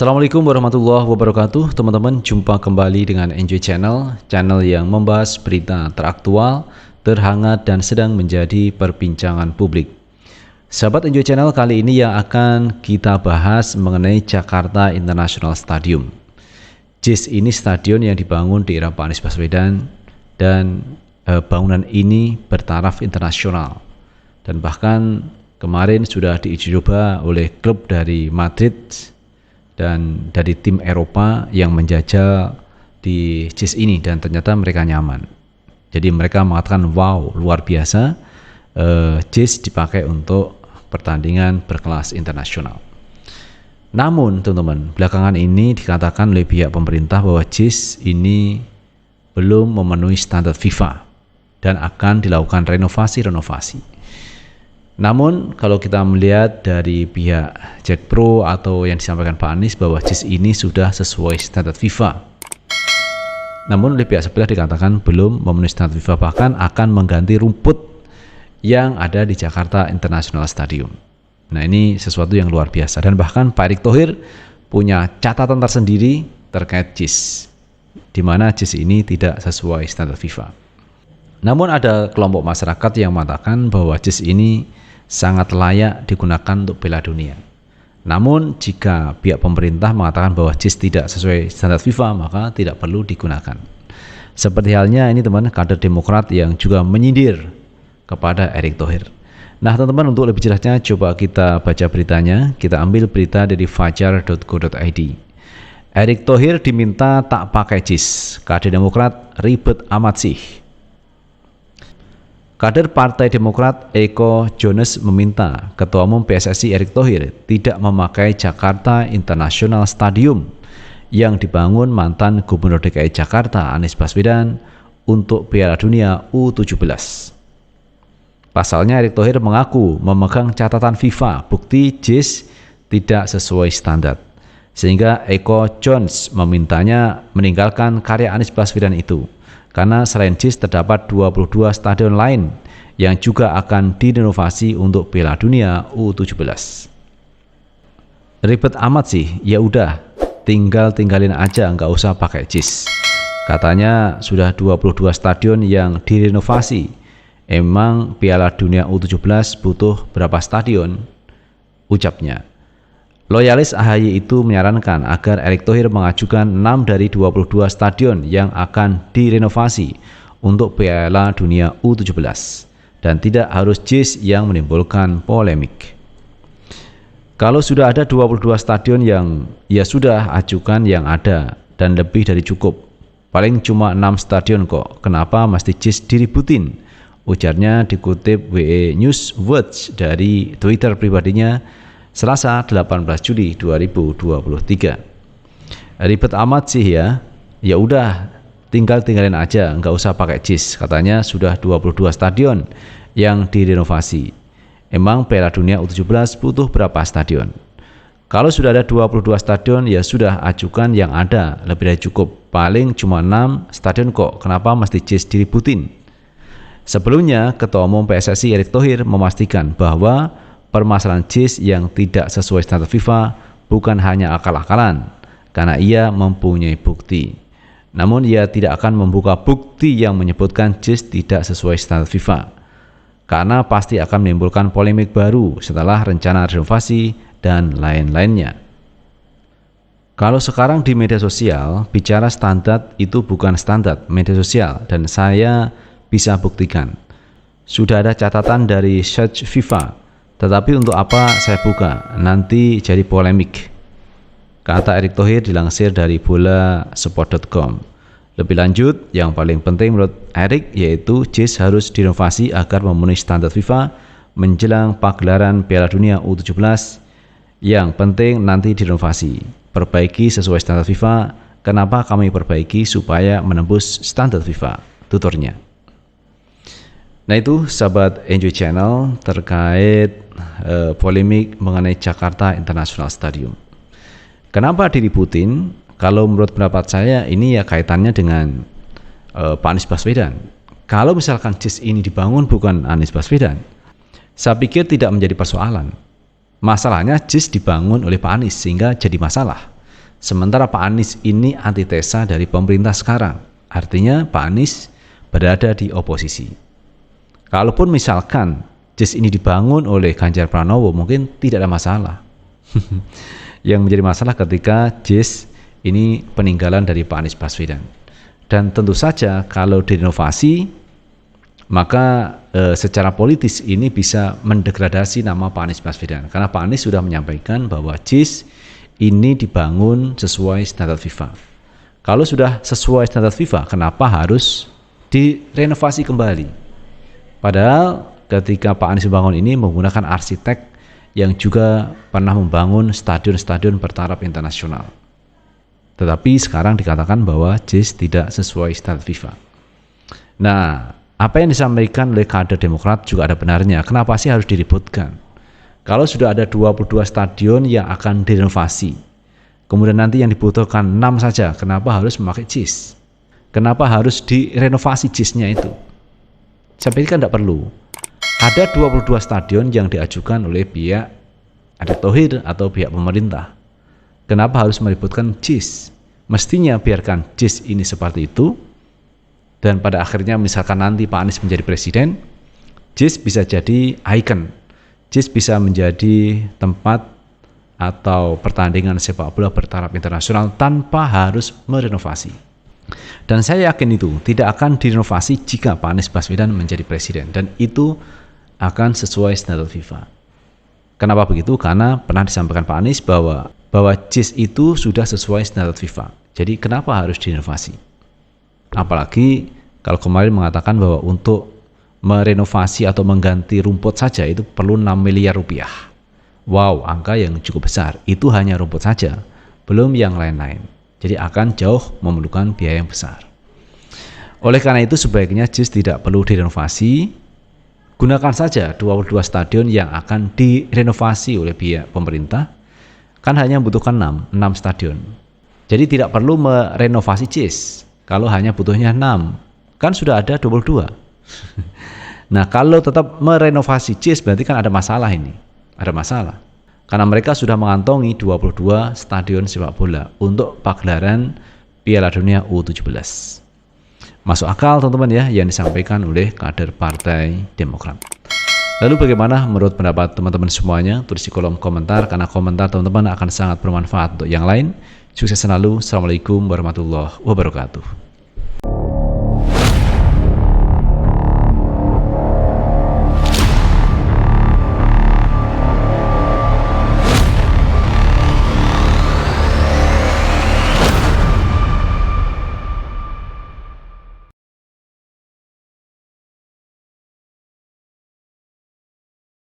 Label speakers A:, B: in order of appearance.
A: Assalamualaikum warahmatullahi wabarakatuh. Teman-teman, jumpa kembali dengan Enjoy Channel, channel yang membahas berita teraktual, terhangat dan sedang menjadi perbincangan publik. Sahabat Enjoy Channel, kali ini yang akan kita bahas mengenai Jakarta International Stadium. JIS ini stadion yang dibangun di era Pak Anies Baswedan dan bangunan ini bertaraf internasional. Dan bahkan kemarin sudah diuji coba oleh klub dari Madrid dan dari tim Eropa yang menjajal di JIS ini, dan ternyata mereka nyaman. Jadi mereka mengatakan wow, luar biasa, JIS dipakai untuk pertandingan berkelas internasional. Namun teman-teman, belakangan ini dikatakan oleh pihak pemerintah bahwa JIS ini belum memenuhi standar FIFA dan akan dilakukan renovasi. Namun kalau kita melihat dari pihak Jakpro atau yang disampaikan Pak Anies bahwa JIS ini sudah sesuai standar FIFA. Namun oleh pihak sebelah dikatakan belum memenuhi standar FIFA, bahkan akan mengganti rumput yang ada di Jakarta International Stadium. Nah, ini sesuatu yang luar biasa, dan bahkan Pak Erick Thohir punya catatan tersendiri terkait JIS, di mana JIS ini tidak sesuai standar FIFA. Namun ada kelompok masyarakat yang mengatakan bahwa JIS ini sangat layak digunakan untuk Piala Dunia. Namun jika pihak pemerintah mengatakan bahwa JIS tidak sesuai standar FIFA, maka tidak perlu digunakan. Seperti halnya ini teman, kader Demokrat yang juga menyindir kepada Erick Thohir. Nah teman-teman, untuk lebih jelasnya coba kita baca beritanya. Kita ambil berita dari fajar.co.id. Erick Thohir diminta tak pakai JIS, kader Demokrat ribet amat sih. Kader Partai Demokrat Eko Jones meminta Ketua Umum PSSI Erick Thohir tidak memakai Jakarta International Stadium yang dibangun mantan Gubernur DKI Jakarta Anies Baswedan untuk Piala Dunia U17. Pasalnya Erick Thohir mengaku memegang catatan FIFA, bukti JIS tidak sesuai standar. Sehingga Eko Jones memintanya meninggalkan karya Anies Baswedan itu. Karena selain JIS terdapat 22 stadion lain yang juga akan direnovasi untuk Piala Dunia U17. Ribet amat sih, ya udah, tinggalin aja, nggak usah pakai JIS. Katanya sudah 22 stadion yang direnovasi. Emang Piala Dunia U17 butuh berapa stadion? Ucapnya. Loyalis AHY itu menyarankan agar Erick Thohir mengajukan 6 dari 22 stadion yang akan direnovasi untuk Piala Dunia U17 dan tidak harus JIS yang menimbulkan polemik. Kalau sudah ada 22 stadion yang ya sudah, ajukan yang ada dan lebih dari cukup. Paling cuma 6 stadion kok, kenapa mesti JIS diributin? Ujarnya dikutip WE News Watch dari Twitter pribadinya Selasa 18 Juli 2023. Ribet amat sih ya. Ya udah, tinggalin aja, nggak usah pakai JIS. Katanya sudah 22 stadion yang direnovasi. Emang Piala Dunia U17 butuh berapa stadion? Kalau sudah ada 22 stadion, ya sudah, ajukan yang ada, lebih dari cukup. Paling cuma 6 stadion kok, kenapa mesti JIS diributin? Sebelumnya, Ketua Umum PSSI Erick Thohir memastikan bahwa permasalahan JIS yang tidak sesuai standar FIFA bukan hanya akal-akalan, karena ia mempunyai bukti. Namun ia tidak akan membuka bukti yang menyebutkan JIS tidak sesuai standar FIFA, karena pasti akan menimbulkan polemik baru setelah rencana renovasi dan lain-lainnya. Kalau sekarang di media sosial, bicara standar itu bukan standar media sosial, dan saya bisa buktikan. Sudah ada catatan dari Search FIFA. Tetapi untuk apa saya buka? Nanti jadi polemik, kata Erick Thohir dilansir dari bolasupport.com. Lebih lanjut, yang paling penting menurut Erick yaitu JIS harus direnovasi agar memenuhi standar FIFA menjelang pagelaran Piala Dunia U17. Yang penting nanti direnovasi, perbaiki sesuai standar FIFA. Kenapa kami perbaiki? Supaya menembus standar FIFA, tuturnya. Nah itu sahabat Enjoy Channel terkait polemik mengenai Jakarta International Stadium. Kenapa diributin? Kalau menurut pendapat saya ini ya kaitannya dengan Pak Anies Baswedan. Kalau misalkan JIS ini dibangun bukan Anies Baswedan, saya pikir tidak menjadi persoalan. Masalahnya JIS dibangun oleh Pak Anies sehingga jadi masalah. Sementara Pak Anies ini antitesa dari pemerintah sekarang. Artinya Pak Anies berada di oposisi. Kalaupun misalkan JIS ini dibangun oleh Ganjar Pranowo, mungkin tidak ada masalah. Yang menjadi masalah ketika JIS ini peninggalan dari Pak Anies Baswedan. Dan tentu saja kalau direnovasi, maka secara politis ini bisa mendegradasi nama Pak Anies Baswedan. Karena Pak Anies sudah menyampaikan bahwa JIS ini dibangun sesuai standar FIFA. Kalau sudah sesuai standar FIFA, kenapa harus direnovasi kembali? Padahal ketika Pak Anies membangun ini menggunakan arsitek yang juga pernah membangun stadion-stadion bertaraf internasional. Tetapi sekarang dikatakan bahwa JIS tidak sesuai standar FIFA. Nah, apa yang disampaikan oleh kader Demokrat juga ada benarnya. Kenapa sih harus diributkan? Kalau sudah ada 22 stadion yang akan direnovasi, kemudian nanti yang dibutuhkan 6 saja, kenapa harus memakai JIS? Kenapa harus direnovasi JIS-nya itu? Saya pikir kan tidak perlu. Ada 22 stadion yang diajukan oleh pihak Erick Thohir atau pihak pemerintah. Kenapa harus meributkan JIS? Mestinya biarkan JIS ini seperti itu, dan pada akhirnya misalkan nanti Pak Anies menjadi presiden, JIS bisa jadi ikon. JIS bisa menjadi tempat atau pertandingan sepak bola bertaraf internasional tanpa harus merenovasi. Dan saya yakin itu tidak akan direnovasi jika Pak Anies Baswedan menjadi presiden, dan itu akan sesuai standar FIFA. Kenapa begitu? Karena pernah disampaikan Pak Anies bahwa JIS itu sudah sesuai standar FIFA. Jadi kenapa harus direnovasi? Apalagi kalau kemarin mengatakan bahwa untuk merenovasi atau mengganti rumput saja itu perlu 6 miliar rupiah. Wow, angka yang cukup besar. Itu hanya rumput saja, belum yang lain-lain. Jadi akan jauh memerlukan biaya yang besar. Oleh karena itu sebaiknya JIS tidak perlu direnovasi. Gunakan saja 22 stadion yang akan direnovasi oleh pihak pemerintah. Kan hanya membutuhkan 6 stadion. Jadi tidak perlu merenovasi JIS. Kalau hanya butuhnya 6, kan sudah ada 22. Nah, kalau tetap merenovasi JIS berarti kan ada masalah ini. Ada masalah. Karena mereka sudah mengantongi 22 stadion sepak bola untuk pagelaran Piala Dunia U17. Masuk akal teman-teman ya yang disampaikan oleh kader Partai Demokrat. Lalu bagaimana menurut pendapat teman-teman semuanya? Tulis di kolom komentar, karena komentar teman-teman akan sangat bermanfaat untuk yang lain. Sukses selalu. Assalamualaikum warahmatullahi wabarakatuh.